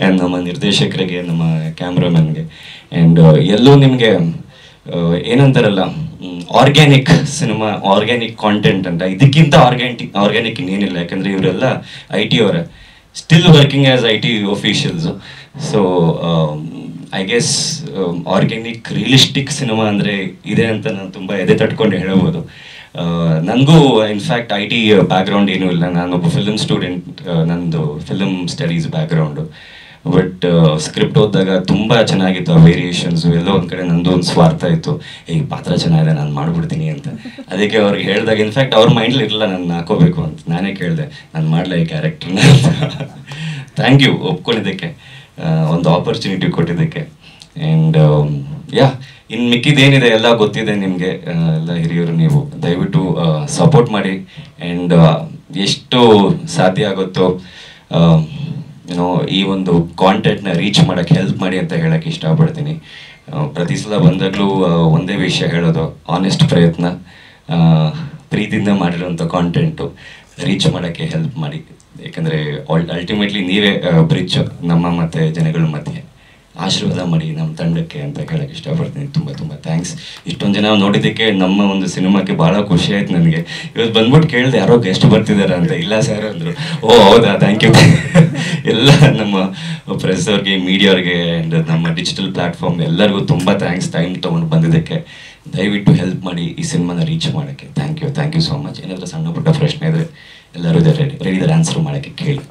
ಆ್ಯಂಡ್ ನಮ್ಮ ನಿರ್ದೇಶಕರಿಗೆ, ನಮ್ಮ ಕ್ಯಾಮ್ರಾಮನ್ಗೆ. ಆ್ಯಂಡ್ ಎಲ್ಲೂ ನಿಮಗೆ ಏನಂತಾರಲ್ಲ, ಆರ್ಗ್ಯಾನಿಕ್ ಸಿನಿಮಾ, ಆರ್ಗ್ಯಾನಿಕ್ ಕಾಂಟೆಂಟ್ ಅಂತ, ಇದಕ್ಕಿಂತ ಆರ್ಗ್ಯಾನಿಕ್ ಇನ್ನೇನಿಲ್ಲ. ಯಾಕಂದರೆ ಇವರೆಲ್ಲ IT ಅವರೇ, still working as IT officials. So I guess organic realistic cinema ಅಂದರೆ ಇದೆ ಅಂತ ನಾನು ತುಂಬ ಎದೆ ತಟ್ಕೊಂಡು ಹೇಳ್ಬೋದು. ನನಗೂ ಇನ್ಫ್ಯಾಕ್ಟ್ IT ಬ್ಯಾಕ್ಗ್ರೌಂಡ್ ಏನೂ ಇಲ್ಲ, ನಾನೊಬ್ಬ ಫಿಲ್ಮ್ ಸ್ಟೂಡೆಂಟ್, ನಂದು film studies background. But script ಓದಿದಾಗ ತುಂಬ ಚೆನ್ನಾಗಿತ್ತು ಆ ವೇರಿಯೇಷನ್ಸು. ಎಲ್ಲೋ ಒಂದು ಕಡೆ ನಂದು ಒಂದು ಸ್ವಾರ್ಥ ಇತ್ತು, ಈ ಪಾತ್ರ ಚೆನ್ನಾಗಿದೆ ನಾನು ಮಾಡ್ಬಿಡ್ತೀನಿ ಅಂತ. ಅದಕ್ಕೆ ಅವ್ರಿಗೆ ಹೇಳಿದಾಗ ಇನ್ಫ್ಯಾಕ್ಟ್ ಅವ್ರ ಮೈಂಡ್ಲಿ ಇರಲಿಲ್ಲ ನಾನು ಹಾಕೋಬೇಕು ಅಂತ. ನಾನೇ ಕೇಳಿದೆ, ನಾನು ಮಾಡಲ ಈ ಕ್ಯಾರೆಕ್ಟರ್ನ ಅಂತ. ಥ್ಯಾಂಕ್ ಯು ಒಪ್ಕೊಂಡಿದ್ದಕ್ಕೆ, ಒಂದು ಆಪರ್ಚುನಿಟಿ ಕೊಟ್ಟಿದ್ದಕ್ಕೆ. ಆ್ಯಂಡ್ ಇನ್ನು ಮಿಕ್ಕಿದೇನಿದೆ ಎಲ್ಲ ಗೊತ್ತಿದೆ ನಿಮಗೆ, ಎಲ್ಲ ಹಿರಿಯರು, ನೀವು ದಯವಿಟ್ಟು ಸಪೋರ್ಟ್ ಮಾಡಿ. ಆ್ಯಂಡ್ ಎಷ್ಟು ಸಾಧ್ಯ ಆಗುತ್ತೋ ಈ ಒಂದು ಕಾಂಟೆಂಟ್ನ ರೀಚ್ ಮಾಡೋಕ್ಕೆ ಹೆಲ್ಪ್ ಮಾಡಿ ಅಂತ ಹೇಳೋಕ್ಕೆ ಇಷ್ಟಪಡ್ತೀನಿ. ಪ್ರತಿ ಸಲ ಬಂದಾಗಲೂ ಒಂದೇ ವಿಷಯ ಹೇಳೋದು, ಆನೆಸ್ಟ್ ಪ್ರಯತ್ನ, ಪ್ರೀತಿಯಿಂದ ಮಾಡಿರೋಂಥ ಕಾಂಟೆಂಟು ರೀಚ್ ಮಾಡೋಕ್ಕೆ ಹೆಲ್ಪ್ ಮಾಡಿ. ಯಾಕಂದರೆ ಅಲ್ಟಿಮೇಟ್ಲಿ ನೀವೇ ಬ್ರಿಡ್ಜ್ ನಮ್ಮ ಮತ್ತು ಜನಗಳ ಮಧ್ಯೆ. ಆಶೀರ್ವಾದ ಮಾಡಿ ನಮ್ಮ ತಂಡಕ್ಕೆ ಅಂತ ಹೇಳಕ್ಕೆ ಇಷ್ಟಪಡ್ತೀನಿ. ತುಂಬ ಥ್ಯಾಂಕ್ಸ್. ಇಷ್ಟೊಂದು ಜನ ನೋಡಿದ್ದಕ್ಕೆ ನಮ್ಮ ಒಂದು ಸಿನಿಮಾಕ್ಕೆ ಭಾಳ ಖುಷಿ ಆಯ್ತು ನನಗೆ. ಇವತ್ತು ಬಂದ್ಬಿಟ್ಟು ಕೇಳಿದೆ ಯಾರೋ ಗೆಸ್ಟ್ ಬರ್ತಿದ್ದಾರೆ ಅಂತ. ಇಲ್ಲ ಸರ್ ಅಂದರು. ಓ ಹೌದಾ, ಥ್ಯಾಂಕ್ ಯು. ಎಲ್ಲ ಎಲ್ಲ ನಮ್ಮ ಪ್ರೆಸ್ ಅವ್ರಿಗೆ, ಮೀಡಿಯಾವ್ರಿಗೆ ಆ್ಯಂಡ್ ನಮ್ಮ ಡಿಜಿಟಲ್ ಪ್ಲ್ಯಾಟ್ಫಾರ್ಮ್ ಎಲ್ಲರಿಗೂ ತುಂಬ ಥ್ಯಾಂಕ್ಸ್ ಟೈಮ್ ತೊಗೊಂಡು ಬಂದಿದ್ದಕ್ಕೆ. ದಯವಿಟ್ಟು ಹೆಲ್ಪ್ ಮಾಡಿ ಈ ಸಿನಿಮಾನ ರೀಚ್ ಮಾಡೋಕ್ಕೆ. Thank you so much. ಏನಾದರೂ ಸಣ್ಣ ಪುಟ್ಟ ಪ್ರಶ್ನೆ ಇದ್ದರೆ ಎಲ್ಲರೂ ರೆಡಿ ಇದ್ದಾರೆ ಆನ್ಸರ್ ಮಾಡೋಕ್ಕೆ, ಕೇಳಿ.